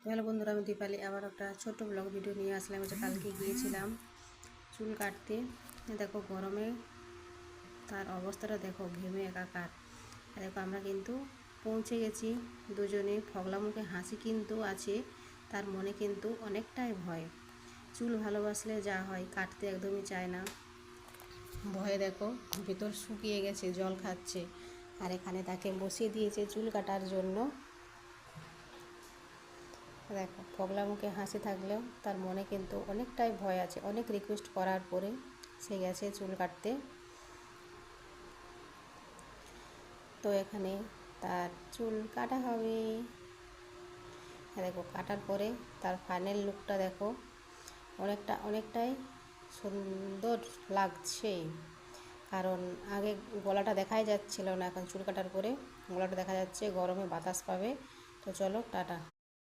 Hello বন্ধুরা, আমি দীপালি আবার একটা ছোট্ট ব্লগ ভিডিও নিয়ে আসলাম। যে কালকে গিয়েছিলাম চুল কাটতে। দেখো গরমে তার অবস্থাটা দেখো, ঘেমে একাকার। দেখো আমরা কিন্তু পৌঁছে গেছি দুজনে। ফগলা মুখে হাসি কিন্তু আছে, তার মনে কিন্তু অনেকটাই ভয়। চুল ভালোবাসলে যা হয়, কাটতে একদমই চায় না। ভয়ে দেখো ভিতর শুকিয়ে গেছে, জল খাচ্ছে। আর এখানে তাকে বসিয়ে দিয়েছে চুল কাটার জন্য। দেখো ফগলা মুখে হাসি থাকলেও তার মনে কিন্তু অনেকটাই ভয় আছে। অনেক রিকোয়েস্ট করার পরে সে গেছে চুল কাটতে। তো এখানে তার চুল কাটা হবে। দেখো কাটার পরে তার ফাইনাল লুকটা দেখো, অনেকটাই সুন্দর লাগছে। কারণ আগে গলাটা দেখাই যাচ্ছিল না, এখন চুল কাটার পরে গলাটা দেখা যাচ্ছে। গরমে বাতাস পাবে। তো চলো টাটা।